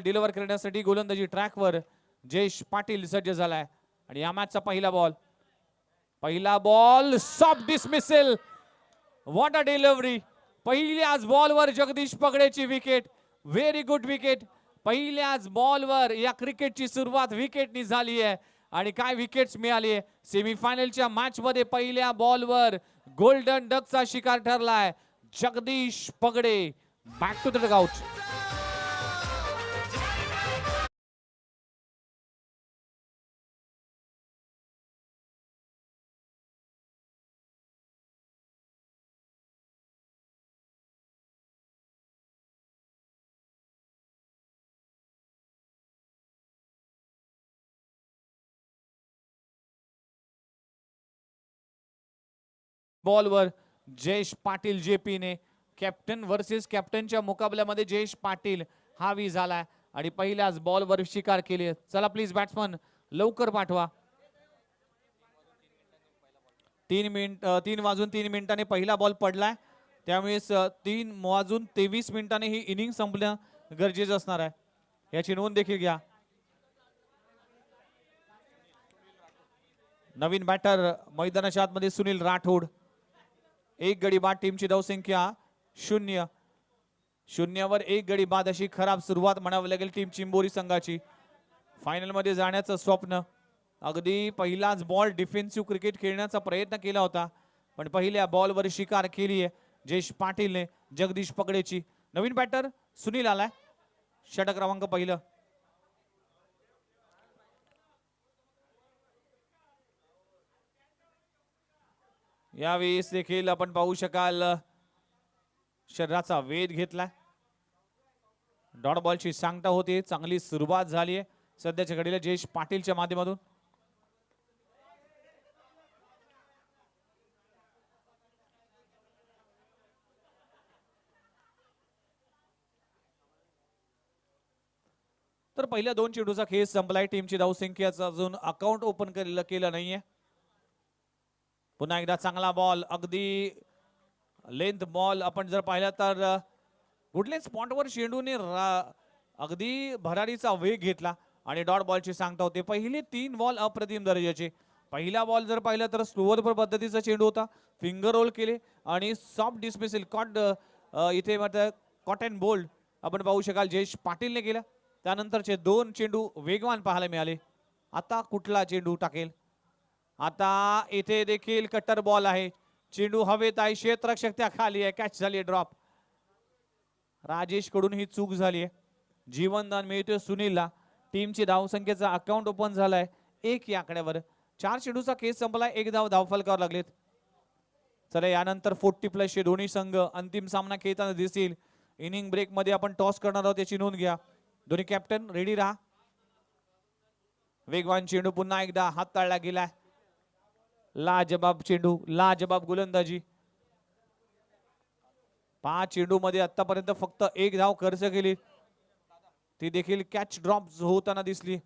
Deliver करण्यासाठी गोलंदाजी ट्रॅकवर जयेश पाटील सज्ज झालाय आणि या मॅचचा पहिला ball soft dismissal. What a delivery. पहिल्याच बॉलवर जगदीश पगडेची विकेट. Very good wicket. पहिल्याच बॉलवर या क्रिकेटची सुरुवात विकेटनी झाली आहे आणि काय विकेट्स मिळाली आहे. सेमीफायनलच्या मॅच मध्ये पहिल्या बॉलवर गोल्डन डकचा शिकार ठरलाय Jagdish Pagade. Back to the dugout. बॉलवर जयेश पाटील जेपी ने कॅप्टन वर्सेस कॅप्टनच्या मुकाबल्यामध्ये जयेश पाटील हा विजयी झालाय आणि पहिल्याच बॉलवर शिकार केली. चला प्लीज बॅट्समन लवकर पाठवा. 3 वाजून 3 मिनिटांनी पहिला बॉल पडलाय. त्यामुळे 3 वाजून 23 मिनिटांनी ही इनिंग संपणं गरजेचं असणार आहे. याची नोंद देखील घ्या. नवीन बॅटर मैदानाच्या आतमध्ये सुनील राठोड. एक गडी बाद. टीमची धावसंख्या 0. 0वर 1 गडी बाद अशी खराब सुरुवात म्हणावी लागेल टीम चिंबोरी संघाची. फायनल मध्ये जाण्याचं स्वप्न. अगदी पहिलाच बॉल डिफेन्सिव्ह क्रिकेट खेळण्याचा प्रयत्न केला होता पण पहिल्या बॉलवर शिकार केली आहे जयेश पाटीलने जगदीश पगडेची. नवीन बॅटर सुनील आलाय. षटक क्रमांक पहिलं. यावेळेस देखील आपण पाहू शकाल शरीराचा वेध घेतलाय. डॉट बॉलची सांगता होते. चांगली सुरुवात झाली आहे सध्याच्या घडीला जयेश पाटीलच्या माध्यमातून. तर पहिल्या 2 चेंडूचा खेळ संपलाय. टीमची धावसंख्याचं अजून अकाउंट ओपन केलं नाहीये. पुन्हा एकदा चांगला बॉल. अगदी लेंथ बॉल आपण जर पाहिला तर कुठल्याच स्पॉटवर चेंडूने अगदी भरारीचा वेग घेतला आणि डॉट बॉलची सांगता होते. पहिले 3 बॉल अप्रतिम दर्जाचे. पहिला बॉल जर पाहिला तर स्लोअर पद्धतीचा चेंडू होता. फिंगर रोल केले आणि सॉफ्ट डिसमिसल इथे मात्र कॉट अँड बोल्ड आपण पाहू शकाल जयेश पाटीलने केला. त्यानंतरचे 2 चेंडू वेगवान पाहायला मिळाले. आता कुठला चेंडू टाकेल. आता इथे देखील कट्टर बॉल आहे. चेंडू हवेत आहे. क्षेत्ररक्षक त्या खाली आहे. कॅच झाली आहे. ड्रॉप. राजेश कडून ही चूक झाली आहे. जीवनदान मिळतोय सुनीलला. टीमची धावसंख्येचा अकाउंट ओपन झालाय 1 या आकड्यावर. 4 चेंडूचा केस संपलाय. 1 धावफलकावर लागलेत. चला यानंतर 40+ चे दोन्ही संघ अंतिम सामना खेळताना दिसतील. इनिंग ब्रेक मध्ये आपण टॉस करणार आहोत याची नोंद घ्या. दोन्ही कॅप्टन रेडी राहा. वेगवान चेंडू पुन्हा एकदा हाताळला गेलाय. लाजबाब चेंडू. लाजबाब गोलंदाजी. 5 चेंडू मध्ये आतापर्यंत फक्त 1 धाव खर्च केली. ती देखील कॅच ड्रॉप होताना दिसली.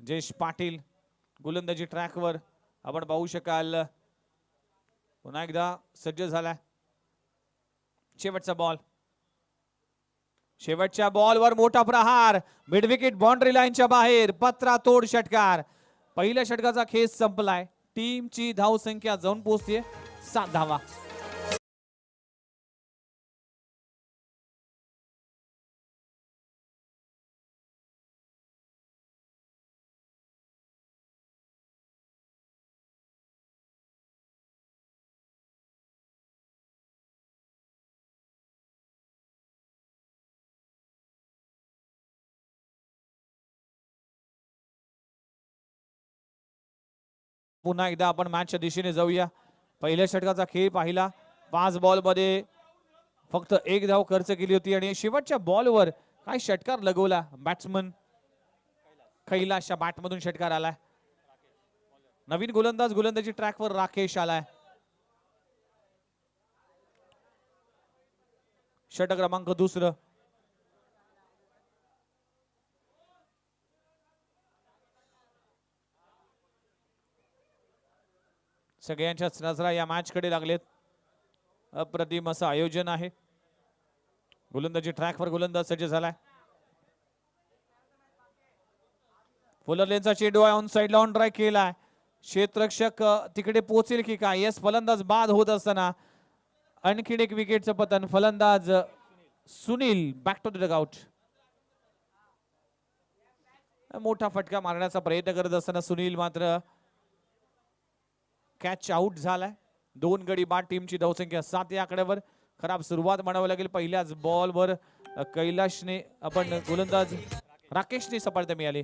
जयेश पाटील गोलंदाजी ट्रॅकवर आपण पाहू शकाल पुन्हा एकदा सज्ज झालाय. शेवटचा बॉल. शेवटच्या बॉलवर मोठा प्रहार. मिड विकेट बाउंड्री लाईनच्या बाहेर. पत्रातोड षटकार. पहिल्या षटकाचा खेळ संपलाय. टीमची धावसंख्या जाऊन पोहोचते 7 धावा. पुन्हा एकदा आपण मॅचच्या दिशेने जाऊया. पहिल्या षटकाचा खेळ पाहिला. 5 बॉल मध्ये फक्त 1 धाव खर्च केली होती आणि शेवटच्या बॉलवर काय षटकार लगवला. बॅट्समन कैलाशच्या बॅटमधून षटकार आलाय. नवीन गोलंदाजी ट्रॅकवर राकेश आलाय. षटक क्रमांक 2. सगळ्यांच्याच नजरा या मॅच कडे लागलेत. अप्रतिम असं आयोजन आहे. गोलंदाजी ट्रॅकवर गोलंदाज सज्ज झालाय. फुलर लेनचा चेंडू ऑन साइडला ऑन ड्राईव्ह केलाय. क्षेत्ररक्षक तिकडे पोहोचेल की काय? यस, फलंदाज बाद होत असताना आणखीन एक विकेटचं पतन. फलंदाज Sunil back to the dugout. मोठा फटका मारण्याचा प्रयत्न करत असताना सुनील मात्र कॅच आउट झालाय. 2 गडी बाद. टीमची धावसंख्या 7 या आकड्यावर. खराब सुरुवात म्हणावं लागेल. पहिल्याच बॉलवर कैलाशने आपण गोलंदाज राकेशने सफलता मिळाली.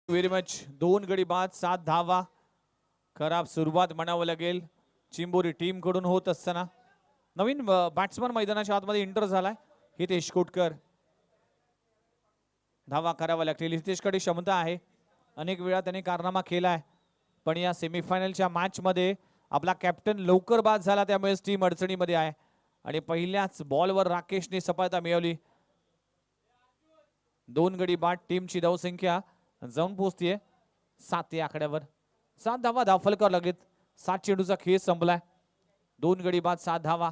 Very much. 2 गडी बाद, 7 धावा. खराब सुरुवात म्हणावं लागेल चिंबोरी टीम कडून होत असताना. नवीन बॅट्समन मैदानाच्या आतमध्ये एंटर झालाय हितेश कोटकर. धावा करावा लागतील. हितेशकडे क्षमता आहे. अनेक वेळा त्याने कारनामा केलाय. पण या सेमीफायनलच्या मॅच मध्ये आपला कॅप्टन लवकर बाद झाला, त्यामुळे टीम अडचणीमध्ये आहे. आणि पहिल्याच बॉलवर राकेशने सफलता मिळवली. 2 गडी बाद. टीमची धावसंख्या जाऊन पोहोचतीये 7 या आकड्यावर. 7 धावा धावफलकावर लागेल. 7 चेंडूचा खेळ संपलाय. 2 गडी बाद, 7 धावा.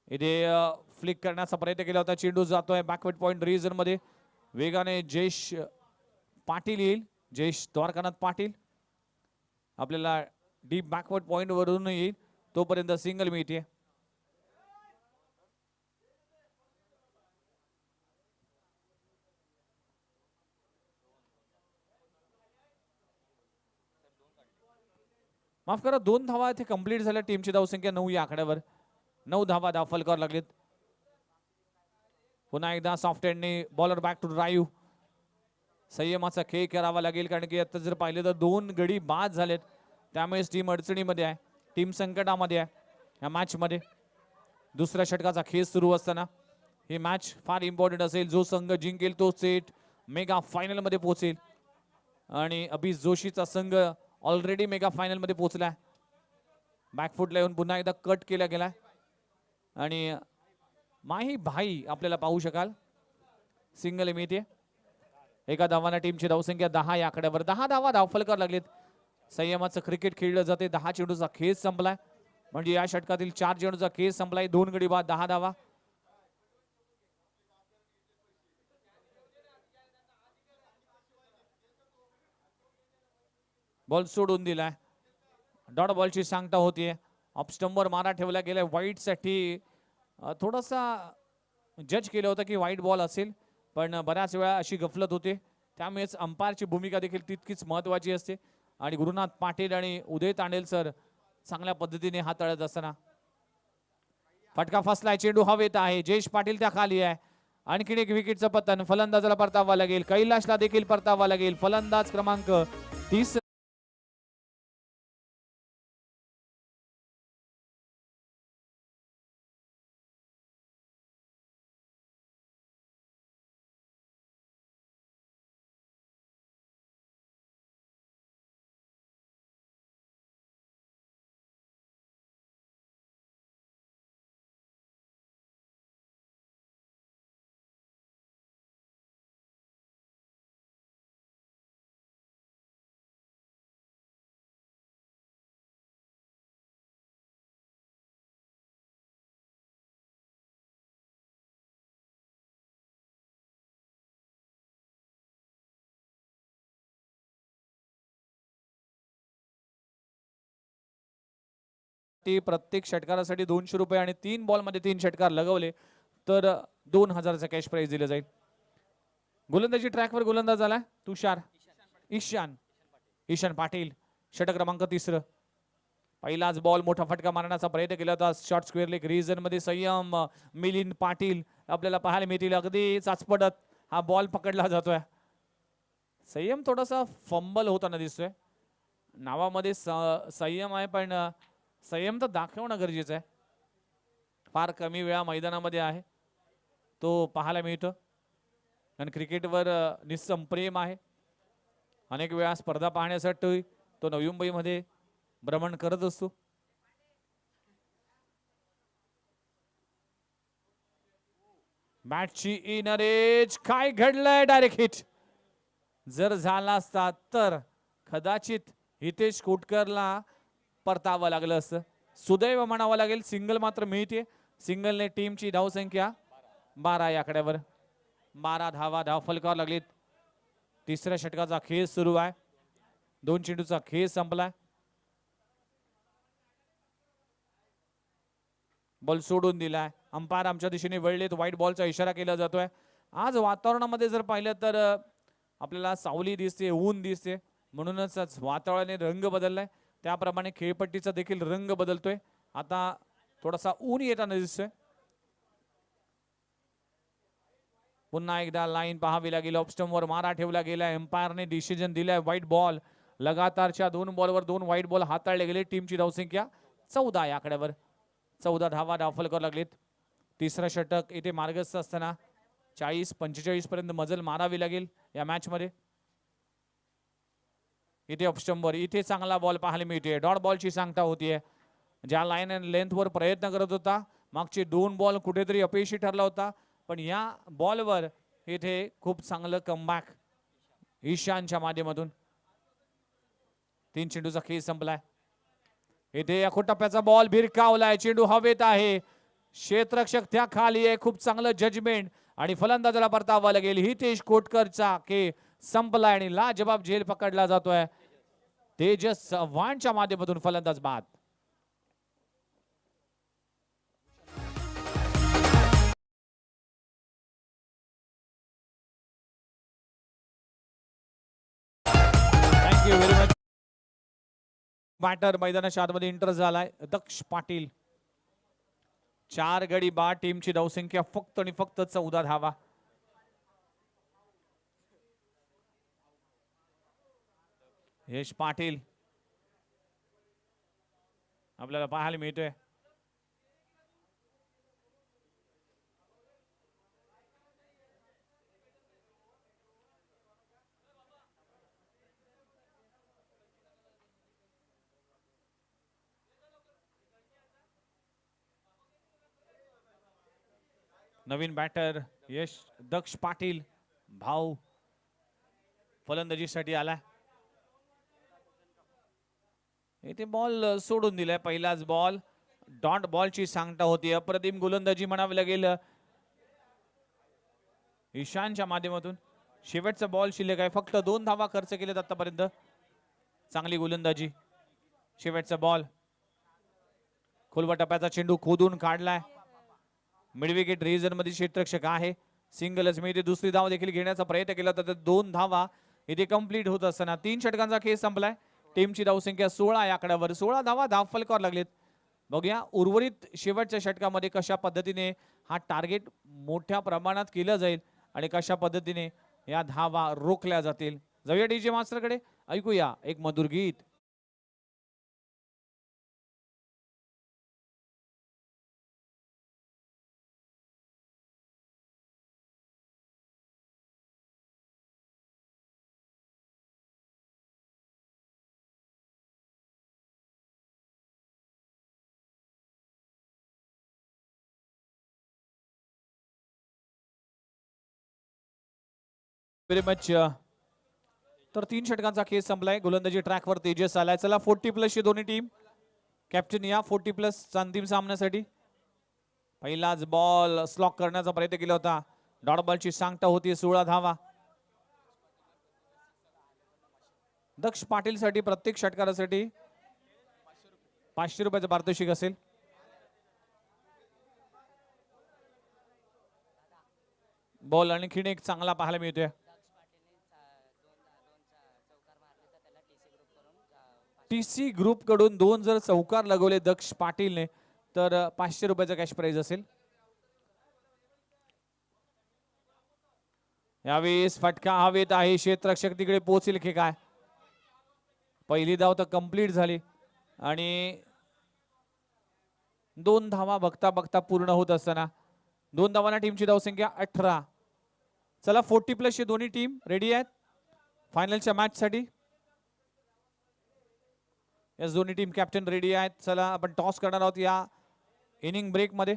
इथे फ्लिक करण्याचा प्रयत्न केला होता. चेंडू जातोय बॅकवर्ड पॉइंट रिजन मध्ये. वेगाने जयेश पाटील येईल. जयेश द्वारकानाथ पाटील आपल्याला डीप बॅकवर्ड पॉइंट वरून येईल. तोपर्यंत सिंगल मिळते. माफ करा, 2 धावा इथे कंप्लीट झाल्या. टीमची धावसंख्या 9 या आकड्यावर. 9 धावा धावफलकावर लागलेत. पुन्हा एकदा सॉफ्ट हँडने बॉलर बॅक टू ड्राईव्ह. संयमाचा खेळ करावा लागेल, कारण की आता जर पाहिलं तर 2 गडी बाद झालेत. त्यामुळे टीम अडचणीमध्ये आहे. टीम संकटामध्ये आहे या मॅच मध्ये. दुसऱ्या षटकाचा खेळ सुरू असताना ही मॅच फार इम्पॉर्टंट असेल. जो संघ जिंकेल तो सेट मेगा फायनल मध्ये पोहोचेल. आणि अभिष जोशीचा संघ ऑलरेडी मेगा फायनल मध्ये पोहोचलाय. बॅकफुटला येऊन पुन्हा एकदा कट केला गेलाय. आणि माही भाई आपल्याला पाहू शकाल सिंगल मिळते. एका धावाने टीमची धावसंख्या 10 या आकड्यावर. 10 धावा धावफलकावर लागलेत. संयमाचं क्रिकेट खेळलं जाते. 10 चेंडूचा खेळ संपलाय. म्हणजे या षटकातील 4 चेंडूचा खेळ संपलाय. 2 गडी बाद, 10 धावा. बॉल सोडून दिलाय. डॉट बॉलची सांगता होतीये. ऑफ स्टंपवर मारा ठेवला गेलाय. वाईट साठी थोडासा जज केलं होतं की वाईट बॉल असेल, पण बऱ्याच वेळा अशी गफलत होते. त्यामुळेच अंपायरची भूमिका देखील तितकीच महत्वाची असते. आणि गुरुनाथ पाटील आणि उदय तांडेल सर चांगल्या पद्धतीने हाताळत असताना फटका फसलाय. चेंडू हवेत आहे. जयेश पाटील त्या खाली आहे. आणखीन एक विकेटचं पतन. फलंदाजाला परतावा लागेल. कैलाशला देखील परतावा लागेल. फलंदाज क्रमांक 30. प्रत्येक षटकारासाठी 200 रुपये आणि 3 बॉल मध्ये 3 षटकार लगवले तर 2000चा कॅश प्राइज दिले जाईल. गोलंदाजी ट्रॅकवर गोलंदाज आलाय तुषार ईशान पाटील. षटक क्रमांक 3. पहिलाच बॉल मोठा फटका मारण्याचा प्रयत्न केला होता. शॉर्ट स्क्वेअर लेग रिजन मध्ये संयम मिलिंद पाटील आपल्याला पाहायला मिळतील. अगदी चाचपडत हा बॉल पकडला जातोय. संयम थोडासा फंबल होताना दिसतोय नावामध्ये संयम आहे, पण संयम तर दाखवणं गरजेचं आहे. फार कमी वेळा मैदानामध्ये आहे तो पाहायला मिळतो आणि क्रिकेटवर निस्सम प्रेम आहे. अनेक वेळा स्पर्धा पाहण्यासाठी तो नवी मुंबईमध्ये भ्रमण करत असतो. मॅचची इन रेज काय घडलंय, डायरेक्ट हिट. जर झाला असता तर कदाचित हितेश कोटकरला परतावं लागलं असतं. सुदैव म्हणावं लागेल, सिंगल मात्र मिळते. सिंगलने टीमची धावसंख्या 12 या आकड्यावर. 12 धावा धावफलकावर लागलीत. तिसऱ्या षटकाचा खेळ सुरू आहे. 2 चेंडूचा खेळ संपलाय. बॉल सोडून दिलाय. अंपायर आमच्या दिशेने वळलेत. व्हाईट बॉलचा इशारा केला जातोय. आज वातावरणामध्ये जर पाहिलं तर आपल्याला सावली दिसते, ऊन दिसते, म्हणूनच वातावरणाने रंग बदललाय. त्याप्रमाणे खेळपट्टीचा देखील रंग बदलतोय. आता थोडासा ऊन येताना दिसतोय. पुन्हा एकदा लाईन पाहावी लागेल. ऑफस्टम्पवर मारा ठेवला गेलाय. एम्पायरने डिसिजन दिलाय व्हाईट बॉल. लगातारच्या 2 बॉलवर 2 व्हाईट बॉल हाताळले गेले. टीमची धावसंख्या 14 या आकड्यावर. 14 धावा धावफलकावर लागलीत. तिसरं षटक इथे मार्गस्थ असताना 40-45 पर्यंत मजल मारावी लागेल या मॅच मध्ये. इथे ऑफस्टम्पवर इथे चांगला बॉल पाहायला मिळतोय. डॉट बॉलची सांगता होतीये. ज्या लाईन अँड लेंथवर प्रयत्न करत होता, मागचे 2 बॉल कुठेतरी अपयशी ठरला होता, पण या बॉलवर इथे खूप चांगलं कमबॅक ईशानच्या माध्यमातून. 3 चेंडूचा खेळ संपलाय. इथे या टप्प्याचा बॉल भिरकावलाय. चेंडू हवेत आहे. क्षेत्ररक्षक त्या खाली आहे. खूप चांगलं जजमेंट आणि फलंदाजाला परतावा लागेल. हितेश कोटकरचा खेळ संपलाय आणि लाजबाब झेल पकडला जातोय. तेजस चव्हाणच्या माध्यमातून फलंदाज बाद. Thank you very much. बॅटर मैदानाच्या आतमध्ये एंटर झालाय दक्ष पाटील. 4 गडी बाद. टीमची धावसंख्या फक्त आणि फक्त 14 धावा. यश पाटील आपल्याला पाहायला मिळतोय. नवीन बॅटर यश दक्ष पाटील भाऊ फलंदाजीसाठी आला. इथे बॉल सोडून दिलाय. पहिलाच बॉल डॉट बॉलची सांगता होती. अप्रतिम गोलंदाजी म्हणावी लागेल ईशानच्या माध्यमातून. शेवटचा बॉल शिल्लक आहे. फक्त 2 धावा खर्च केलेत आतापर्यंत. चांगली गोलंदाजी. शेवटचा बॉल. खोलवा टप्प्याचा चेंडू खोदून काढलाय. मिडविकेट रिजन मध्ये क्षेत्ररक्षक आहे. सिंगलच मिळते. दुसरी धाव देखील घेण्याचा प्रयत्न केला तर 2 धावा इथे कंप्लीट होत असताना 3 षटकांचा खेळ संपलाय. टीमची धावसंख्या 16 या आकड्यावर. 16 धावा धावफलकावर लागलेत. बघूया उर्वरित शेवटच्या षटकामध्ये कशा पद्धतीने हा टार्गेट मोठ्या प्रमाणात केलं जाईल आणि कशा पद्धतीने या धावा रोखल्या जातील. जाऊया डीजे मास्टरकडे. ऐकूया एक मधुर गीत. Very much. तर 3 षटकांचा खेळ संपलाय. गोलंदाजी ट्रॅकवर तेजस आलाय. चला 40+ ची दोन्ही टीम. कॅप्टन या 40+ अंतिम सामन्यासाठी. पहिलाच बॉल स्लॉक करण्याचा प्रयत्न केला होता. डॉट बॉलची सांगता होती. 16 धावा. दक्ष पाटील साठी प्रत्येक षटकारासाठी 500 रुपयाचं पारितोषिक असेल. बॉल आणखीन एक चांगला पाहायला मिळतोय. टीसी ग्रुप कडून 2 जर चौकार लगवले दक्ष पाटीलने तर 500 रुपयाचा कॅश प्राइज असेल. यावेळेस फटका हवेत आहे. क्षेत्ररक्षक तिकडे पोहोचेल की काय. पहिली धाव तर कंप्लीट झाली आणि 2 धावा बघता बघता पूर्ण होत असताना 2 धावांना टीमची धावसंख्या 18. चला 40+ ची दोन्ही टीम रेडी आहेत फायनलच्या मॅच साठी. या दोन्ही टीम कॅप्टन रेडी आहेत. चला आपण टॉस करणार आहोत या इनिंग ब्रेक मध्ये.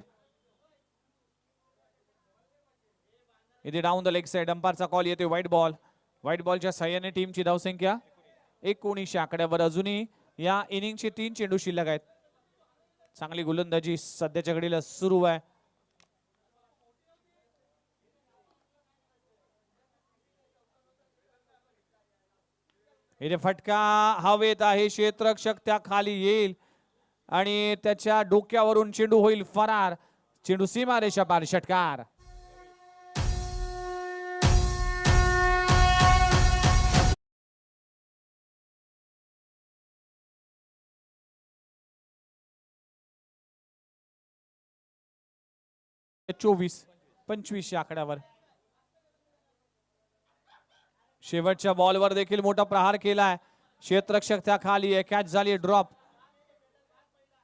इथे डाऊन द लेग साइड अंपायरचा कॉल येते व्हाईट बॉल. व्हाईट बॉलच्या सहाय्याने टीमची धावसंख्या 19 आकड्यावर. अजूनही या इनिंगचे 3 चेंडू शिल्लक आहेत. चांगली गोलंदाजी सध्याच्या घडीला सुरू आहे. इथे फटका हवेत आहे. क्षेत्ररक्षक त्या खाली येईल आणि त्याच्या डोक्यावरून चेंडू होईल फरार. चेंडू सीमारेषा पार. षटकार. चोवीस 25 आकड्यावर. शेवटच्या बॉलवर देखील मोठा प्रहार केलाय. क्षेत्ररक्षक त्या खाली आहे. कॅच झाली ड्रॉप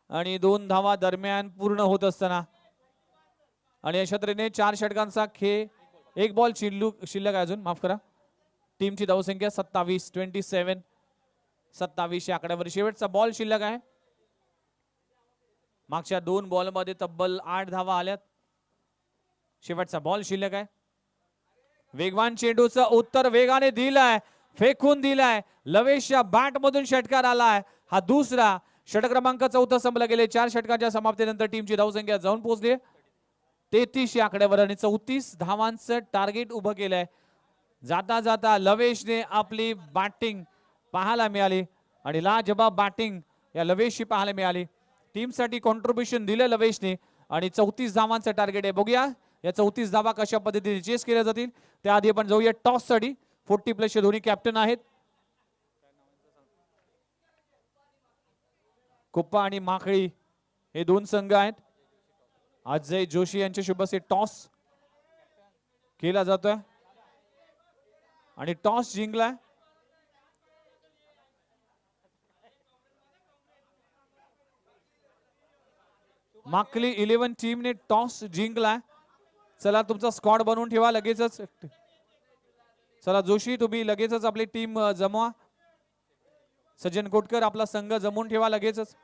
आणि 2 धावा दरम्यान पूर्ण होत असताना आणि अशा तऱ्हेने 4 षटकांचा खेळ. 1 बॉल शिल्लक आहे अजून. माफ करा. टीमची धावसंख्या 27 27 आकड्यावर. शेवटचा बॉल शिल्लक आहे. मागच्या 2 बॉल मध्ये तब्बल 8 धावा आल्यात. शेवटचा बॉल शिल्लक आहे. वेगवान चेंडूचं उत्तर वेगाने दिलाय. फेकून दिलाय. लवेशच्या बॅट मधून षटकार आलाय. हा दुसरा षटक क्रमांक 4 संपला. गेले 4 षटकांच्या समाप्तीनंतर टीमची धावसंख्या जाऊन पोहोचली 33 आकड्यावर आणि 34 धावांचं टार्गेट उभं केलंय. जाता जाता लवेशने आपली बॅटिंग पाहायला मिळाली आणि लाजबाब बॅटिंग या लवेशची पाहायला मिळाली. टीमसाठी कॉन्ट्रीब्युशन दिलं लवेशने आणि 34 धावांचं टार्गेट आहे. बघूया या 34 धावा कशा पद्धतीने चेस केल्या जातील. त्याआधी आपण जाऊया टॉस साठी. 40+ चे दोन्ही कॅप्टन आहेत. कुप्पा आणि माखळी हे 2 संघ आहेत. अजय जोशी यांच्या शुभ हस्ते टॉस केला जातोय आणि टॉस जिंकलाय माखली 11 टीमने टॉस जिंकलाय. चला तुमचा स्क्वॉड बनवून ठेवा लगेचच. चला जोशी तुम्ही लगेचच आपली टीम जमवा. सज्जन कोटकर आपला संघ जमवून ठेवा लगेचच.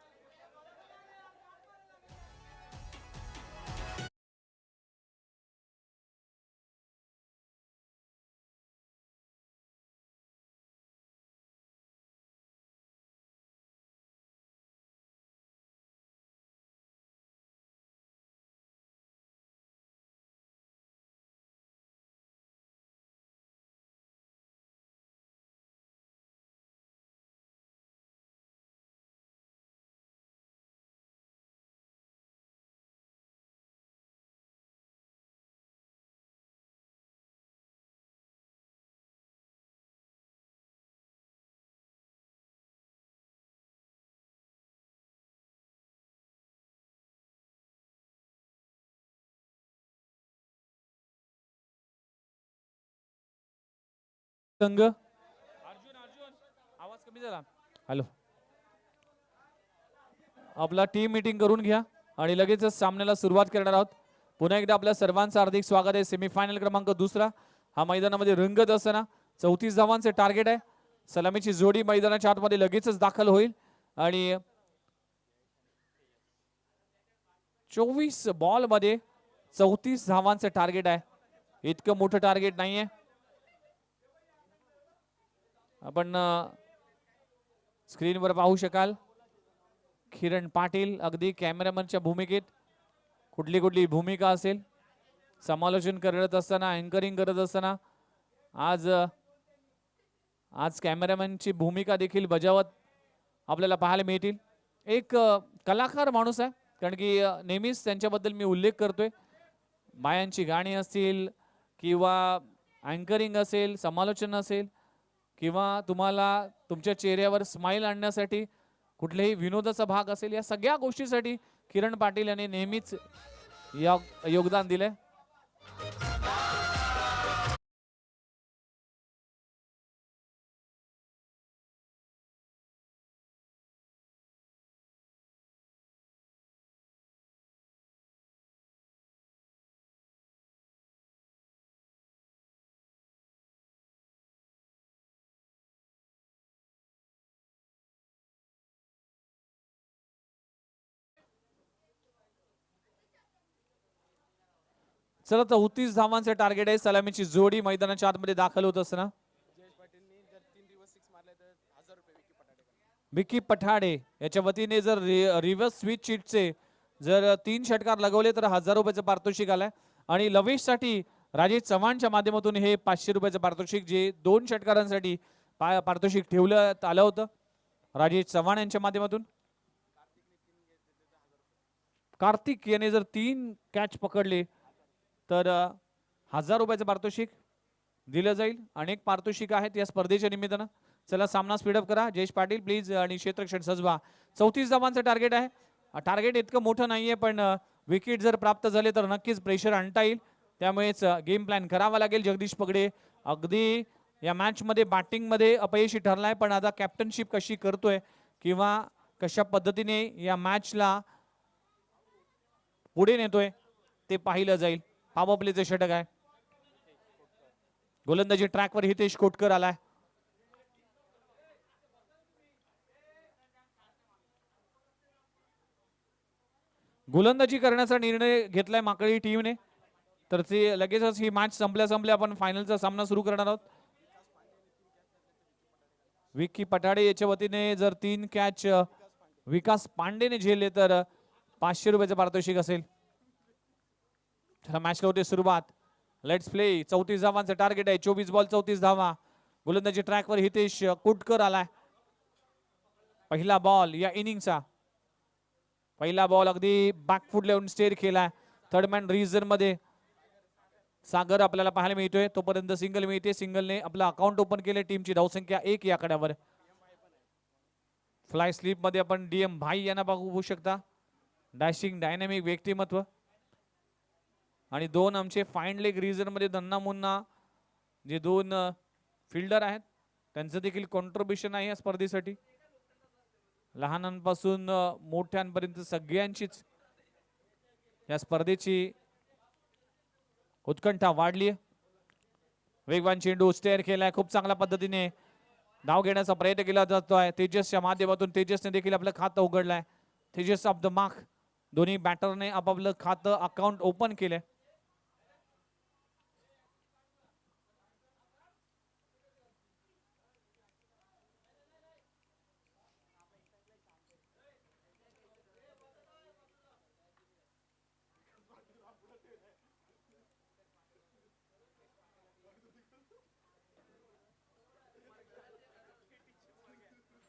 संघ आवाज कमी झाला. हॅलो. आपला टीम मीटिंग करून घ्या आणि लगेचच सामन्याला सुरुवात करणार आहोत. पुन्हा एकदा आपल्या सर्वांचं हार्दिक स्वागत आहे. सेमीफायनल क्रमांक 2 हा मैदानामध्ये रंगत असताना 34 धावांचे टार्गेट आहे. सलामीची जोडी मैदानाच्या आतमध्ये लगेचच दाखल होईल आणि 24 बॉल मध्ये 34 धावांचे टार्गेट आहे. इतकं मोठं टार्गेट नाहीये. आपण स्क्रीनवर पाहू शकाल किरण पाटील अगदी कॅमेरामनच्या भूमिकेत. कुठली भूमिका असेल समालोचन करत असताना अँकरिंग करत असताना आज कॅमेरामॅनची भूमिका देखील बजावत आपल्याला पाहायला मिळतील. एक कलाकार माणूस आहे कारण की नेहमीच त्यांच्याबद्दल मी उल्लेख करतोय. बायांची गाणी असतील किंवा अँकरिंग असेल समालोचन असेल किंवा तुम्हाला तुमच्या चेहऱ्यावर स्माइल आणण्यासाठी कुठल्याही विनोदाचा भाग असेल या सगळ्या गोष्टीसाठी किरण पाटील यांनी नेहमीच योगदान दिलंय. चला 34 धावांचे टार्गेट आहे. सलामीची जोडी मैदानाच्या आतमध्ये दाखल होत असताना विकी पठाडे याच्या वतीने जर रिव्हर्स स्विच चीटचे जर 3 षटकार लगवले तर 1000 रुपयाचं पारितोषिक आलंय. आणि लवेश साठी राजेश चव्हाणच्या माध्यमातून हे 500 रुपयाचं पारितोषिक जे 2 षटकारांसाठी पारितोषिक ठेवलं आलं होतं राजेश चव्हाण यांच्या माध्यमातून. कार्तिक याने जर 3 कॅच पकडले तर 1000 रुपयाचं पारितोषिक दिलं जाईल. अनेक पारितोषिक आहेत या स्पर्धेच्या निमित्तानं. चला सामना स्पीडअप करा जयेश पाटील प्लीज आणि क्षेत्रक्षण सजवा. 34 धावांचं टार्गेट आहे. टार्गेट इतकं मोठं नाहीये पण विकेट जर प्राप्त झाले तर नक्कीच प्रेशर आणता येईल. त्यामुळेच गेम प्लॅन करावा लागेल. जगदीश पगडे अगदी या मॅच मध्ये बॅटिंग मध्ये अपयशी ठरलाय पण आता कॅप्टनशिप कशी करतोय किंवा कशा पद्धतीने या मॅचला पुढे नेतोय ते पाहिलं जाईल. पॉवर प्लेचे षटक आहे. गोलंदाजी ट्रॅकवर हितेश कोटकर आलाय. गोलंदाजी करण्याचा निर्णय घेतलाय माकळी टीमने. तर ते लगेचच ही मॅच संपल्या आपण फायनलचा सामना सुरू करणार आहोत. विकी पठाडे याच्या वतीने जर 3 कॅच विकास पांडेने झेलले तर 500 रुपयाचं पारितोषिक असेल. मॅच होते सुरुवात. Let's play. 34 धावांचं टार्गेट आहे. 24 बॉल 34 धावा. गोलंदाजी ट्रॅकवर हितेश कोटकर आलाय. पहिला बॉल या इनिंगचा. पहिला बॉल अगदी बॅकफूट लावून स्टेअर केलाय. थर्ड मॅन रिजन मध्ये सागर आपल्याला पाहायला मिळतोय. तोपर्यंत सिंगल मिळते. सिंगलने आपलं अकाउंट ओपन केले. टीमची धावसंख्या 1 या आकड्यावर. फ्लाय स्लिप मध्ये आपण डीएम भाई यांना बघू शकता. डॅशिंग डायनामिक व्यक्तिमत्व. आणि 2 आमचे फाईन लेग रिजन मध्ये दन्ना मुन्ना जे 2 फिल्डर आहेत त्यांचं देखील कॉन्ट्रीब्युशन आहे या स्पर्धेसाठी. लहानांपासून मोठ्यांपर्यंत सगळ्यांचीच या स्पर्धेची उत्कंठा वाढली. वेगवान चेंडू स्टेअर केलाय. खूप चांगल्या पद्धतीने धाव घेण्याचा प्रयत्न केला जातोय. तेजसच्या माध्यमातून तेजसने देखील आपलं खातं उघडलंय. Tejas off the mark. दोन्ही बॅटरने आपापलं खातं अकाउंट ओपन केलंय.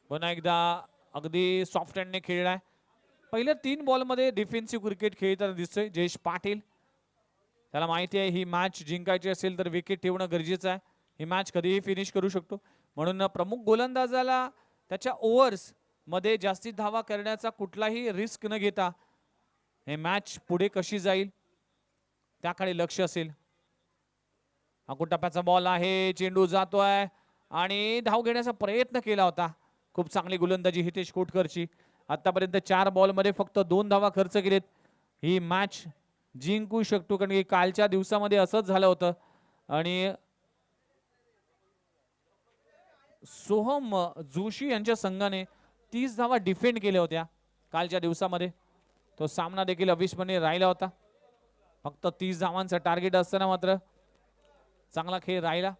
पुन्हा एकदा अगदी सॉफ्ट हँडने खेळलाय. पहिल्या 3 बॉल मध्ये डिफेन्सिव्ह क्रिकेट खेळताना दिसतोय जयेश पाटील. त्याला माहिती आहे ही मॅच जिंकायची असेल तर विकेट ठेवणं गरजेचं आहे. ही मॅच कधीही फिनिश करू शकतो. म्हणून प्रमुख गोलंदाजाला त्याच्या ओव्हर्स मध्ये जास्तीत धावा करण्याचा कुठलाही रिस्क न घेता हे मॅच पुढे कशी जाईल त्याकडे लक्ष असेल. अकुट टप्प्याचा बॉल आहे. चेंडू जातोय आणि धाव घेण्याचा प्रयत्न केला होता. खूप चांगली गोलंदाजी हितेश कोटकरची. आतापर्यंत 4 बॉल मध्ये फक्त 2 धावा खर्च केलेत. ही मॅच जिंकू शकतो कारण की कालच्या दिवसामध्ये असंच झालं होतं. आणि सोहम जोशी यांच्या संघाने 30 धावा डिफेंड केल्या होत्या कालच्या दिवसामध्ये. तो सामना देखील अविस्मरणीय राहिला होता. फक्त 30 धावांचा टार्गेट असताना मात्र चांगला खेळ राहिला.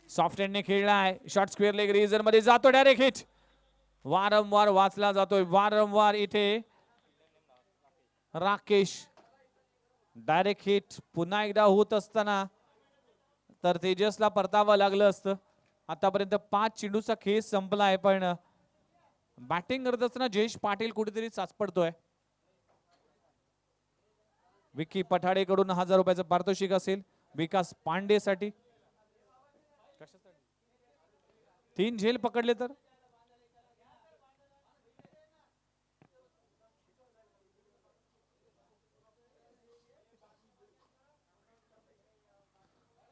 सॉफ्ट हँडने खेळलाय. शॉर्ट स्क्वेअर लेग रिजन मध्ये जातो. Direct hit. वारंवार वाचला जातोय. वारंवार इथे राकेश डायरेक्ट हिट पुन्हा एकदा होत असताना तर तेजसला परतावं लागलं असतं. आतापर्यंत 5 चेंडूचा खेळ संपला आहे पण बॅटिंग करत असताना जयेश पाटील कुठेतरी चाचपडतोय. विकी पठाडे कडून 1000 रुपयाचं पारितोषिक असेल विकास पांडे साठी. 3 झेल पकडले तर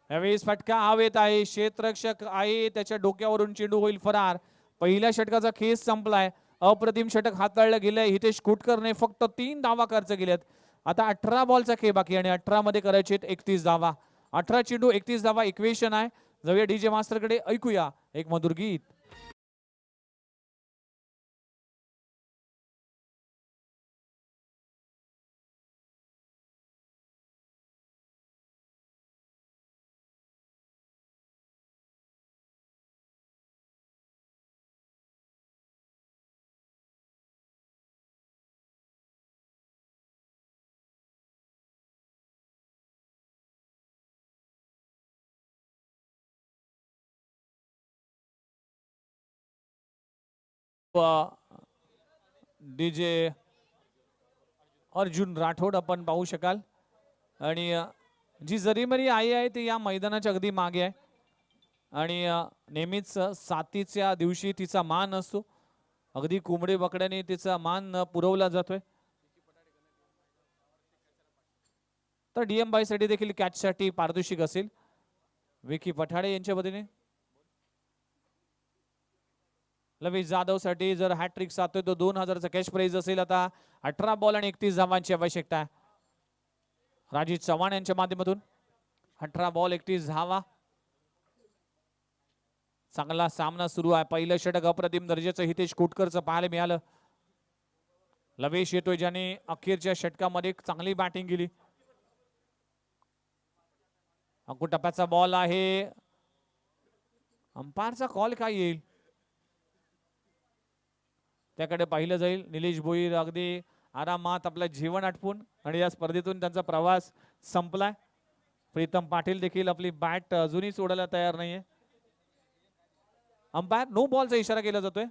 यावेळेस फटका हवेत आहे. क्षेत्ररक्षक आहे त्याच्या डोक्यावरून चेंडू होईल फरार. पहिल्या षटकाचा खेळ संपलाय. अप्रतिम षटक हाताळलं गेलंय. हितेश कोटकरने फक्त 3 धावा खर्च केल्यात. आता 18 बॉलचा खेळ बाकी आणि 18 मध्ये करायचे 31 धावा. 18 चेंडू 31 धावा इक्वेशन आहे. जाऊया डीजे मास्टर कडे. ऐकूया एक मधुर गीत. डीजे अर्जुन राठोड आपण पाहू शकाल. आणि जी जरीमरी आई आहे ती या मैदानाच्या अगदी मागे आहे आणि नेहमीच सातीच्या दिवशी तिचा मान असतो. अगदी कोंबडी बकड्याने तिचा मान पुरवला जातोय. तर डीएम बाई साठी देखील कॅच साठी पारितोषिक असेल विकी पठाडे यांच्या वतीने. लवेश जाधव साठी जर हॅट्रिक साधतोय तो 2000चा कॅश प्राइज असेल. आता 18 बॉल आणि 31 धावांची आवश्यकता आहे. राजीव चव्हाण यांच्या माध्यमातून 18 बॉल 31 धावा. चांगला सामना सुरू आहे. पहिलं षटक अप्रतिम दर्जाचं हितेश कोटकरचं पाहायला मिळालं. लवेश येतोय ज्याने अखेरच्या षटकामध्ये चांगली बॅटिंग केली. अंकुर टप्प्याचा बॉल आहे. अंपायरचा कॉल काय येईल त्याकडे पाहिलं जाईल. निलेश भोईर अगदी आरामात आपलं जीवन आटपून आणि या स्पर्धेतून त्यांचा प्रवास संपलाय. प्रीतम पाटील देखील आपली बॅट अजूनही सोडायला तयार नाहीये. अंपायर नो बॉलचा इशारा केला जातोय.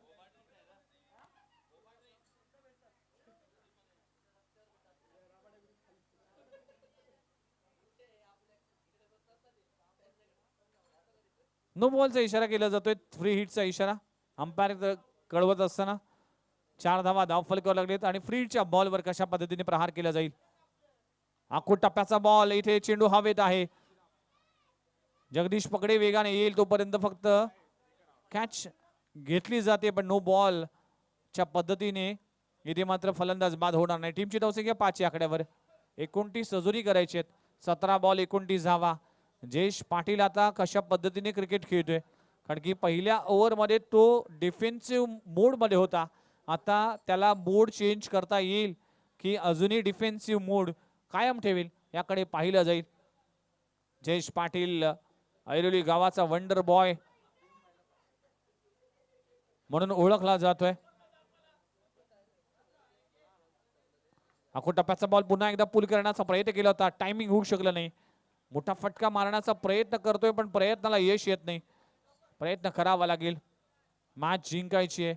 नो बॉलचा इशारा केला जातोय. फ्री हिटचा इशारा अंपायर कळवत असताना 4 धावा धावफलकावर लागलेत आणि फ्री हिटच्या बॉलवर कशा पद्धतीने प्रहार केला जाईल. आखूड टप्प्याचा बॉल. इथे चेंडू हवेत आहे. जगदीश पकडे वेगाने येईल तोपर्यंत फक्त कॅच घेतली जाते पण नो बॉल च्या पद्धतीने इथे मात्र फलंदाज बाद होणार नाही. टीमची धावसंख्या 5 या आकड्यावर. 29 अजूनही करायची आहेत. 17 बॉल 29 धावा. जयेश पाटील आता कशा पद्धतीने क्रिकेट खेळतोय कारण की पहिल्या ओव्हरमध्ये तो डिफेन्सिव्ह मोड मध्ये होता. आता त्याला मोड चेंज करता येईल की अजूनही डिफेन्सिव्ह मोड कायम ठेवेल याकडे पाहिलं जाईल. जयेश पाटील ऐरोली गावाचा वंडर बॉय म्हणून ओळखला जातोय. आखो टप्प्याचा बॉल पुन्हा एकदा पुल करण्याचा प्रयत्न केला होता. टायमिंग होऊ शकला नाही. मोठा फटका मारण्याचा प्रयत्न करतोय पण प्रयत्नाला यश येत नाही. प्रयत्न करावा लागेल. मॅच जिंकायची आहे.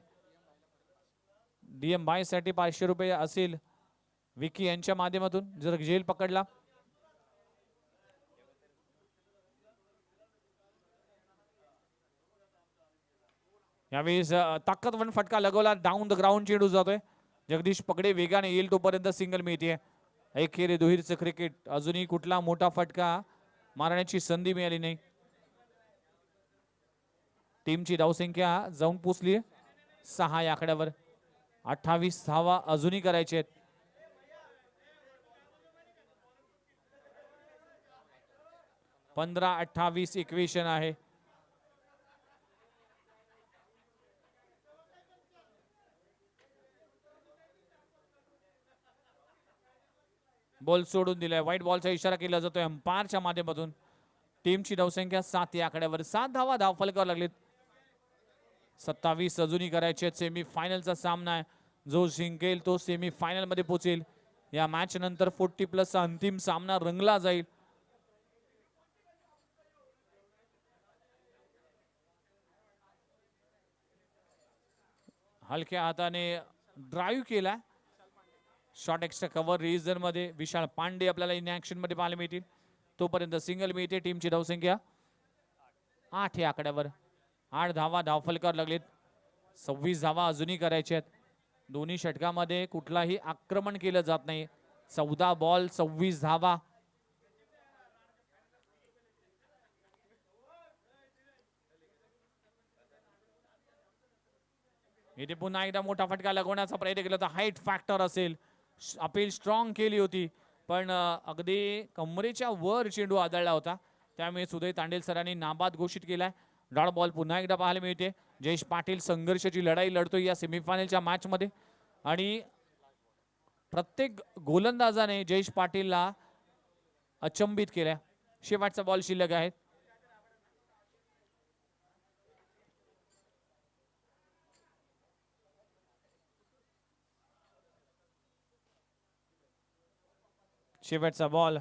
डीएम बाय साठी 500 रुपये असेल विकी यांच्या माध्यमातून जर झेल पकडला. यावेळेस ताकदवान फटका लगवला. डाऊन द ग्राउंड चेंडू जातोय. जगदीश पकडे वेगाने येईल तोपर्यंत सिंगल मिळते. एकेरी दुहेरीचं क्रिकेट. अजूनही कुठला मोठा फटका मारण्याची संधी मिळाली नाही. टीमची धावसंख्या जाऊन पोचली 6 या आकड्यावर. 28 धावा अजूनही करायचे आहेत. पंधरा 28 इक्वेशन आहे. बॉल सोडून दिलाय. व्हाईट बॉलचा इशारा केला जातोय अंपायरच्या माध्यमातून. टीमची धावसंख्या 7 या आकड्यावर. 7 धावा धावफलकावर लागलेत. 27 अजूनही करायचे आहेत. सेमी फायनलचा सामना आहे. जो जिंकेल तो सेमी फायनल मध्ये पोहोचेल. या मॅच नंतर 40+ चा अंतिम सामना रंगला जाईल. हलक्या हाताने ड्राईव्ह केला. शॉर्ट एक्स्ट्रा कव्हर रिजन मध्ये विशाल पांडे आपल्याला इन ऍक्शन मध्ये पाहायला मिळतील. तोपर्यंत सिंगल मिळते. टीमची धावसंख्या 8 या आकड्यावर. 8 धावा धावफलकावर लागलेत. 26 धावा अजूनही करायच्या आहेत. दोन्ही षटकामध्ये कुठलाही आक्रमण केलं जात नाही. 14 बॉल 26 धावा. इथे पुन्हा एकदा मोठा फटका लगवण्याचा प्रयत्न केला होता. हाईट फॅक्टर असेल. अपील स्ट्रॉंग केली होती पण अगदी कमरेच्या वर चेंडू आदळला होता. त्यामुळे सुदय तांडेल सरांनी नाबाद घोषित केलाय. डॉट बॉल पुन्हा एकदा पाहायला मिळते. जयेश पाटील संघर्षाची लढाई लढतोय या सेमीफायनलच्या मॅच मध्ये आणि प्रत्येक गोलंदाजाने जयेश पाटीलला अचंबित केलाय. शेवटचा बॉल शिल्लक आहे. शेवटचा बॉल.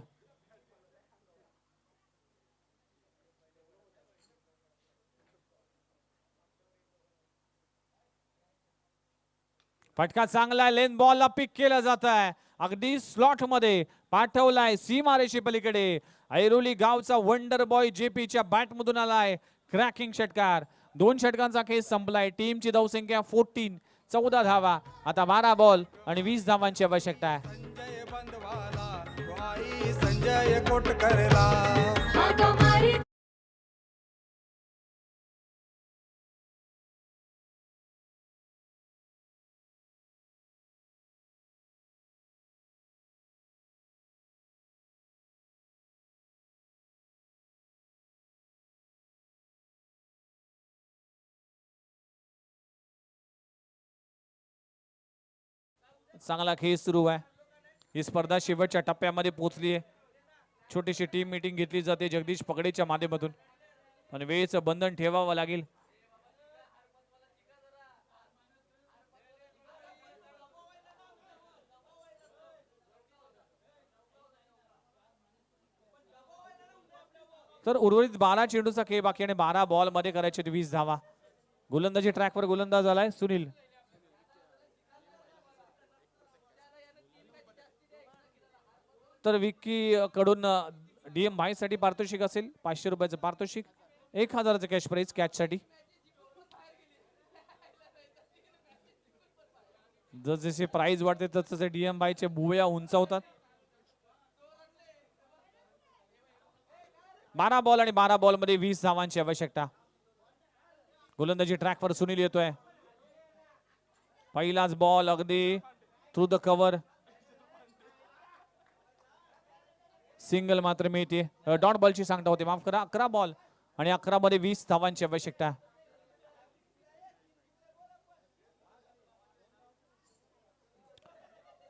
फटका चांगला लेन बॉलला पिक केला जात आहे, अगदी स्लॉट मध्ये पाठवलाय सीमारेषे पलीकडे. ऐरोली गावचा वंडर बॉय जेपीच्या बॅट मधून आलाय क्रॅकिंग षटकार. 2 षटकांचा खेळ संपलाय. टीमची धावसंख्या 14, 14 धावा. आता 12 बॉल आणि 20 धावांची आवश्यकता आहे. संजय कोटकरला चांगला खेळ सुरू आहे. ही स्पर्धा शेवटच्या टप्प्यामध्ये पोहोचली आहे. छोटीशी टीम मीटिंग घेतली जाते जगदीश पगडेच्या माध्यमातून, आणि वेळेचं बंधन ठेवावं लागेल. तर उर्वरित 12 चेंडूचा खेळ बाकी आणि 12 बॉल मध्ये करायचे 20 धावा. गोलंदाजी ट्रॅकवर गोलंदाज आलाय सुनील. तर विक्की कडून डीएम भाई साठी पारितोषिक असेल 500 रुपयाचं पारितोषिक, 1000चं कॅश प्राइज कॅच साठी. जसे प्राइज वाढते तसं डीएम भाईचे भुवया उंचावतात. 12 बॉल आणि 12 बॉल मध्ये 20 धावांची आवश्यकता. गोलंदाजी ट्रॅकवर सुनील येतोय. पहिलाच बॉल अगदी थ्रू द कव्हर, सिंगल मात्र मिळते. डॉट बॉलची सांगता होते, माफ करा. 11 बॉल आणि 11 मध्ये 20 धावांची आवश्यकता.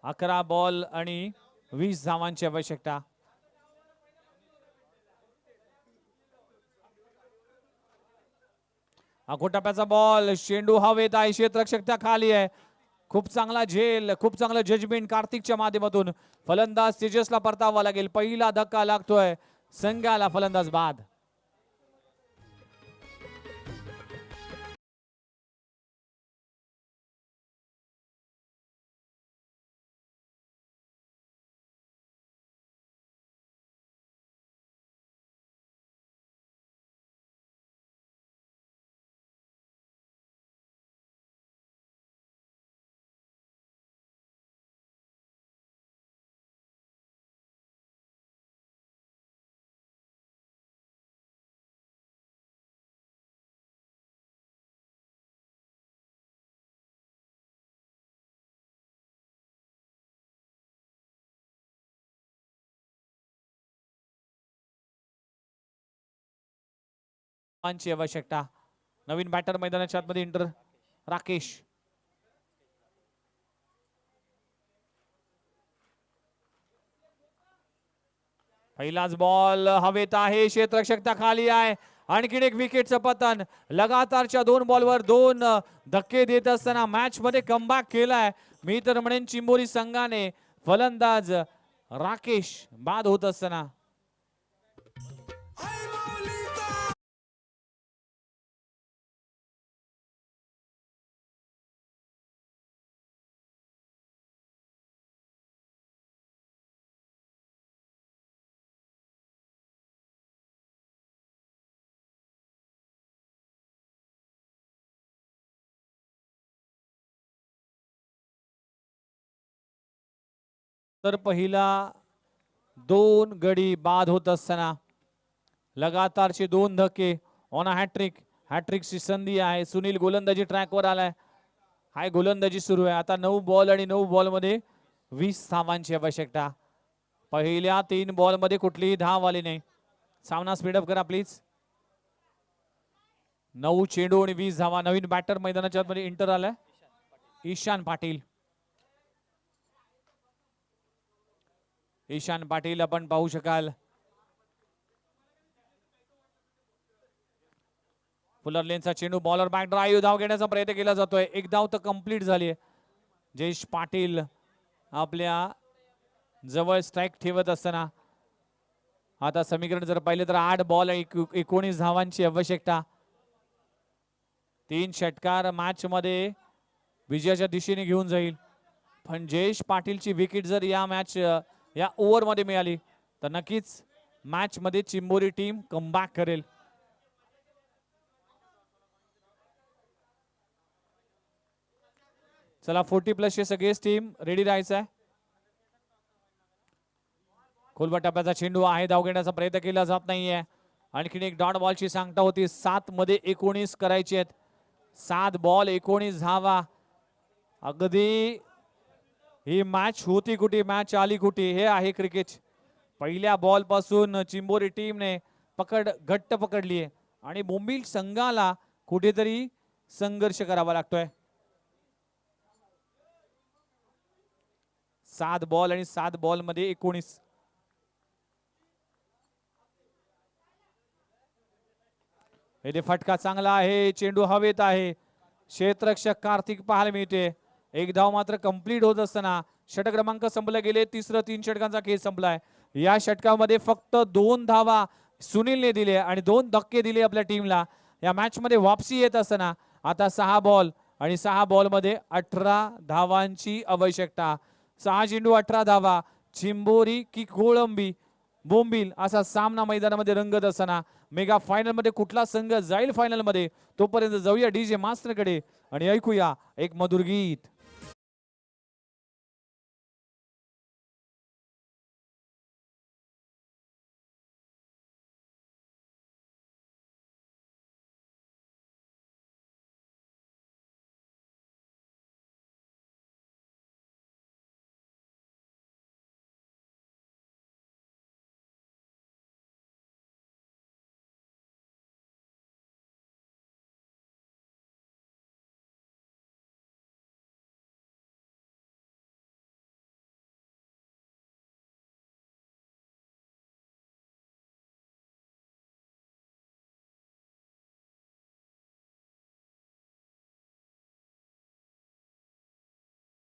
अकरा बॉल आणि 20 धावांची आवश्यकता. अकोटाप्याचा बॉल, शेंडू हवेत आहे, क्षेत्ररक्षक त्या खाली आहे. खूप चांगला झेल, खूप चांगलं जजमेंट कार्तिकच्या माध्यमातून. फलंदाज तेजसला परतावा लागेल. पहिला धक्का लागतोय संघाला, फलंदाज बाद. ची आवश्यकता. नवीन बॅटर मैदानाच्या आतमध्ये इंटर राकेश. पहिलाच बॉल हवेत आहे, क्षेत्ररक्षक त्या खाली आहे. आणखीन एक विकेटचं पतन. लगातारच्या 2 बॉलवर 2 धक्के देत असताना मॅच मध्ये कमबॅक केलाय. मी तर म्हणेन चिंबोरी संघाने. फलंदाज राकेश बाद होत असताना. तर पहिला 2 गडी बाद होत असताना लगातारचे 2 धक्के ऑन अ हॅट्रिक. हॅट्रिकची संधी आहे. सुनील गोलंदाजी ट्रॅकवर आलाय. हाय गोलंदाजी सुरू आहे. आता 9 बॉल आणि 9 बॉल मध्ये 20 धावांची आवश्यकता. पहिल्या 3 बॉल मध्ये कुठलीही धाव आली नाही. सामना स्पीडअप करा प्लीज. 9 चेंडू आणि 20 धावा. नवीन बॅटर मैदानाच्या मध्ये इंटर आलाय ईशान पाटील. ईशान पाटील आपण पाहू शकाल. फुलर लेनचा चेंडू, बॉलर बॅक ड्राईव्ह, धाव घेण्याचा प्रयत्न केला जातोय. एक धाव तर कंप्लीट झाली आहे. जयेश पाटील आपल्या जवळ स्ट्राइक ठेवत असताना आता समीकरण जर पाहिले तर 8 बॉल 19 धावांची आवश्यकता. 3 षटकार मॅच मध्ये विजयाच्या दिशेने घेऊन जाईल. पण जयेश पाटीलची विकेट जर या ओव्हर मध्ये मिळाली तर नक्कीच मॅच मध्ये चिंबोरी टीम कमबॅक करेल. चला 40+ चे सगळेच टीम रेडी राहायचं आहे. खोलवर टप्प्याचा चेंडू आहे, धाव घेण्याचा प्रयत्न केला जात नाहीये. आणखीन एक डॉट बॉलची सांगता होती. 7 मध्ये 19 करायचे आहेत. 7 बॉल 19 धावा. अगदी ही मॅच होती कुठे, मॅच आली कुठे, हे आहे क्रिकेट. पहिल्या बॉल पासून चिंबोरी टीमने पकड घट्ट पकडली आहे आणि बोंबील संघाला कुठेतरी संघर्ष करावा लागतोय. 7 बॉल आणि 7 बॉल मध्ये 19. येथे फटका चांगला आहे, चेंडू हवेत आहे. क्षेत्ररक्षक कार्तिक पाहायला मिळते. एक धाव मात्र कंप्लीट होत असताना षटक क्रमांक संपले गेले. तिसरं 3 षटकांचा खेळ संपलाय. या षटकामध्ये फक्त 2 धावा सुनीलने दिले आणि 2 धक्के दिले आपल्या टीमला. या मॅच मध्ये वापसी येत असताना आता 6 बॉल आणि 6 बॉल मध्ये 18 धावांची आवश्यकता. 6 चेंडू 18 धावा. चिंबोरी की कोळंबी बोंबील असा सामना मैदानामध्ये रंगत असताना मेगा फायनल मध्ये कुठला संघ जाईल फायनल मध्ये, तोपर्यंत जाऊया डीजे मास्टर कडे आणि ऐकूया एक मधुर गीत.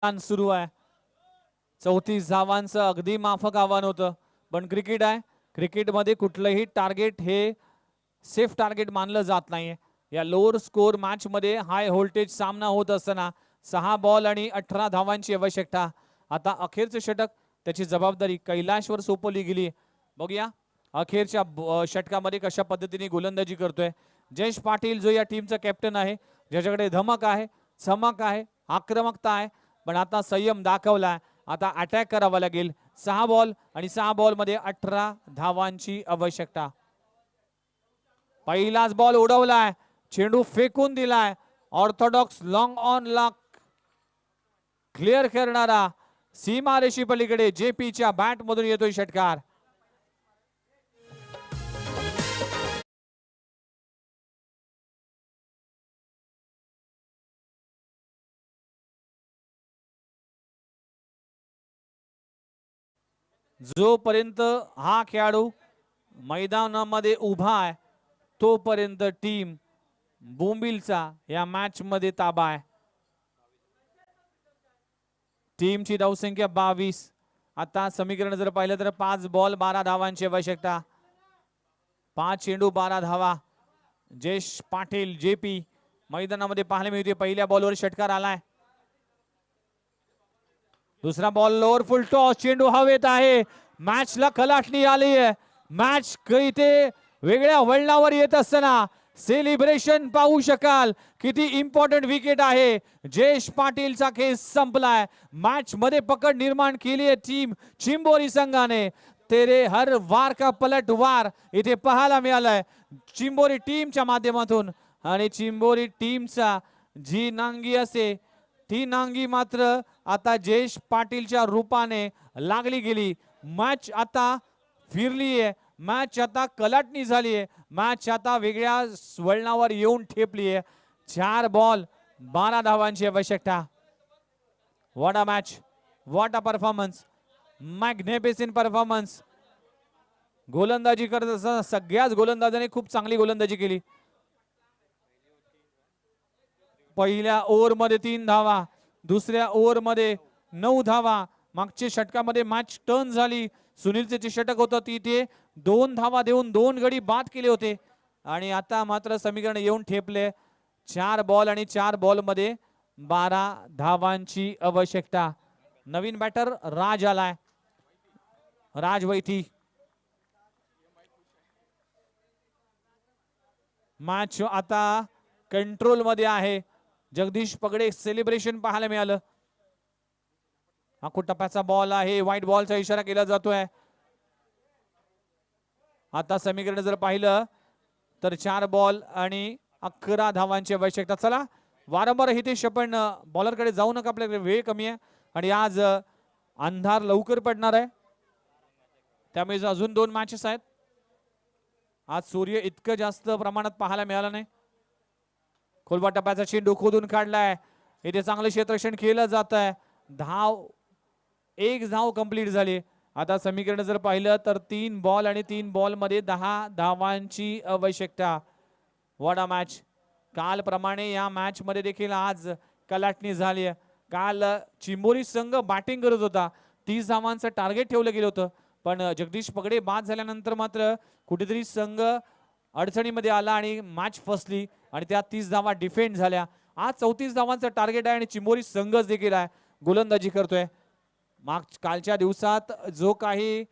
सुरू आहे. 34 धावांचं अगदी माफक आव्हान होतं. पण क्रिकेट आहे, क्रिकेटमध्ये कुठलंही टार्गेट हे सेफ टार्गेट मानलं जात नाहीये. या लोअर स्कोर मॅच मध्ये हाय व्होल्टेज सामना होत असताना 6 बॉल आणि 18 धावांची आवश्यकता. आता अखेरचं षटक, त्याची जबाबदारी कैलाशवर सोपवली गेली. बघूया अखेरच्या षटकामध्ये कशा पद्धतीने गोलंदाजी करतोय जयेश पाटील, जो या टीमचा कॅप्टन आहे, ज्याच्याकडे धमक आहे, चमक आहे, आक्रमकता आहे. पण आता संयम दाखवलाय. आता अटॅक करावा लागेल. 6 बॉल आणि 6 बॉल मध्ये 18 धावांची आवश्यकता. पहिलाच बॉल उडवलाय, चेंडू फेकून दिलाय. ऑर्थोडॉक्स लॉंग ऑन ला क्लिअर करणारा सीमारेषी पलीकडे जेपीच्या बॅट मधून येतोय षटकार. जोपर्यंत हा खेळाडू मैदानामध्ये उभा आहे तोपर्यंत टीम बोंबिलचा या मॅच मध्ये ताबा आहे. टीमची धावसंख्या 22. आता समीकरण जर पाहिलं तर 5 बॉल 12 धावांची आवश्यकता. 5 चेंडू 12 धावा. जयेश पाटील जेपी मैदानामध्ये पाहायला मिळते. पहिल्या बॉलवर षटकार आलाय. दुसरा बॉल लोअर फुल टॉस, चेंडू हवेत आहे. मॅचला कलाटणी आली आहे. मॅच इथे वेगळ्या वळणावर येत असताना सेलिब्रेशन पाहू शकाल. किती इम्पॉर्टंट विकेट आहे. जयेश पाटीलचा खेळ संपलाय. मॅच मध्ये पकड निर्माण केली आहे टीम चिंबोरी संघाने. तेरे हर वार का पलट वार इथे पाहायला मिळालाय चिंबोरी टीमच्या माध्यमातून. आणि चिंबोरी टीमचा जी नांगी असे ती नांगी मात्र आता जयेश पाटीलच्या रूपाने लागली गेली. मॅच आता फिरली आहे. मॅच आता कलाटणी झाली आहे. मॅच आता वेगळ्या वळणावर येऊन ठेपली आहे. 4 बॉल 12 धावांची आवश्यकता. What a match, what a performance, magnificent performance. गोलंदाजी करत असताना सगळ्याच गोलंदाजांनी खूप चांगली गोलंदाजी केली. पहिल्या ओव्हर मध्ये 3 धावा, दुसऱ्या ओव्हर मध्ये 9 धावा. मागच्या षटकामध्ये मॅच टर्न झाली. सुनीलचे जे षटक होतं तिथे 2 धावा देऊन 2 गडी बाद केले होते. आणि आता मात्र समीकरण येऊन ठेपले. 4 बॉल आणि 4 बॉल मध्ये 12 धावांची आवश्यकता. नवीन बॅटर राज आलाय, राज वैथी. मॅच आता कंट्रोल मध्ये आहे. जगदीश पगडे सेलिब्रेशन पाहायला मिळालं. आखूड टप्प्याचा बॉल आहे, व्हाईट बॉलचा इशारा केला जातोय. आता समीकरण जर पाहिलं तर 4 बॉल आणि 11 धावांची आवश्यकता. चला वारंवार हितेश आपण बॉलरकडे जाऊ नका, आपल्याकडे वेळ कमी आहे आणि आज अंधार लवकर पडणार आहे, त्यामुळे अजून 2 मॅचेस आहेत. आज सूर्य इतकं जास्त प्रमाणात पाहायला मिळाला नाही. खोलवा टप्प्याचा चेंडू खोदून काढलाय, इथे चांगलं क्षेत्ररक्षण केलं जात आहे. एक धाव कंप्लीट झाली. आता समीकरण जर पाहिलं तर 3 बॉल आणि 3 बॉल मध्ये 10 धावांची आवश्यकता. What a match. काल प्रमाणे या मॅच मध्ये देखील आज कलाटणी झाली. काल चिंबोरी संघ बॅटिंग करत होता, 30 धावांचं टार्गेट ठेवलं गेलं होतं, पण जगदीश पगडे बाद झाल्यानंतर मात्र कुठेतरी संघ अडचणीमध्ये आला आणि मॅच फसली आणि त्या 30 धावा डिफेंड झाल्या. आज 34 धावांचं टार्गेट आहे आणि चिंबोरी संघच देखील आहे गोलंदाजी करतोय. कालच्या दिवसात जो काही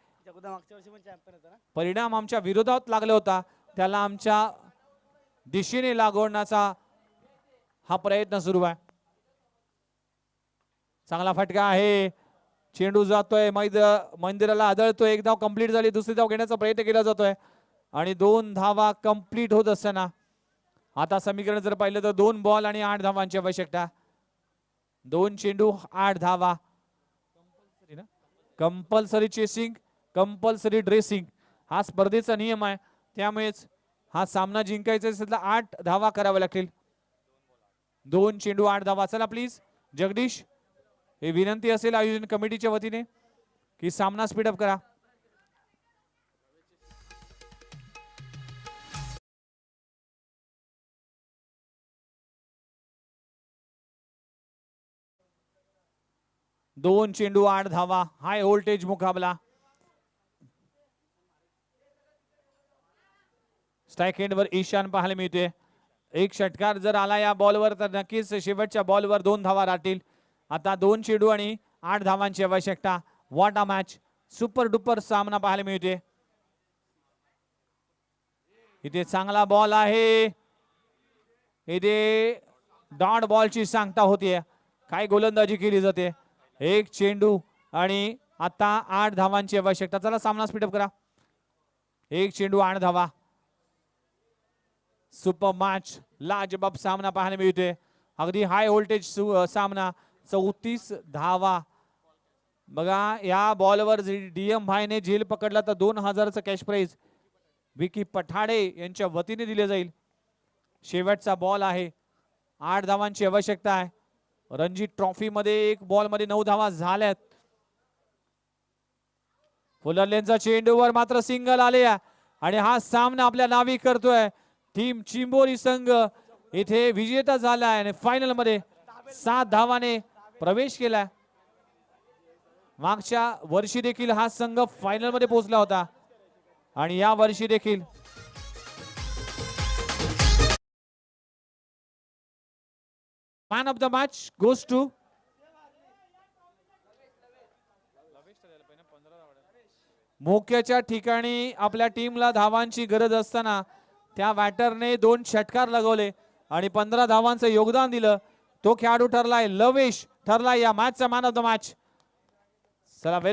परिणाम आमच्या विरोधात लागला होता त्याला आमच्या दिशेने लागवण्याचा हा प्रयत्न सुरू आहे. चांगला फटका आहे, चेंडू जातोय मंदिराला आदळतोय. 1 धाव कंप्लीट झाली, दुसरी धाव घेण्याचा प्रयत्न केला जातोय आणि 2 धावा कंप्लीट होत असताना आता समीकरण जर पाहिलं तर 2 बॉल आणि 8 धावांची आवश्यकता. 2 चेंडू 8 धावा. कंपल्सरी चेसिंग, कंपल्सरी ड्रेसिंग हा स्पर्धेचा नियम आहे, त्यामुळेच हा सामना जिंकायचा असेल तर 8 धावा कराव्या लागतील. 2 चेंडू 8 धावा. चला प्लीज जगदीश, हे विनंती असेल आयोजन कमिटीच्या वतीने की सामना स्पीडअप करा. दोन चेंडू 8 धावा. हाय व्होल्टेज मुकाबला. स्ट्राइक एंडवर ईशान पाहायला मिळते. एक षटकार जर आला या बॉलवर तर नक्कीच शेवटच्या बॉलवर 2 धावा राहतील. आता 2 चेंडू आणि 8 धावांची आवश्यकता. What a match. Super duper सामना पाहायला मिळते. इथे चांगला बॉल आहे, इथे डॉट बॉलची सांगता होतीये. काय गोलंदाजी केली जाते. 1 चेंडू आणि आता 8 धावांची आवश्यकता. चला सामना स्पीडअप करा. 1 चेंडू 8 धावा. सुपर मॅच, लाजबाब सामना पाहायला मिळतोय. अगदी हाय व्होल्टेज सामना. 34 धावा. बघा या बॉलवर डीएम भाईने झेल पकडला तर 2000चं कॅश प्राइज विकी पठाडे यांच्या वतीने दिले जाईल. शेवटचा बॉल आहे. 8 धावांची आवश्यकता आहे. रणजी ट्रॉफी मध्ये 1 बॉल मध्ये 9 धावा झाल्यात. फुलरलेनचा चेंडूवर मात्र सिंगल आले आणि हा सामना आपल्या नावी करतोय. टीम चिंबोरी संघ इथे विजेता झालाय आणि फायनल मध्ये 7 धावाने प्रवेश केलाय. मागच्या वर्षी देखील हा संघ फायनल मध्ये पोहोचला होता आणि या वर्षी देखील man of the match goes to मोक्याच्या ठिकाणी. आपल्या टीमला धावांची गरज असताना त्या बॅटरने 2 षटकार लगवले आणि 15 धावांचं योगदान दिलं. तो खेळाडू ठरलाय लवेश, ठरलाय या मॅचचा मॅन ऑफ द मॅच. चला वेल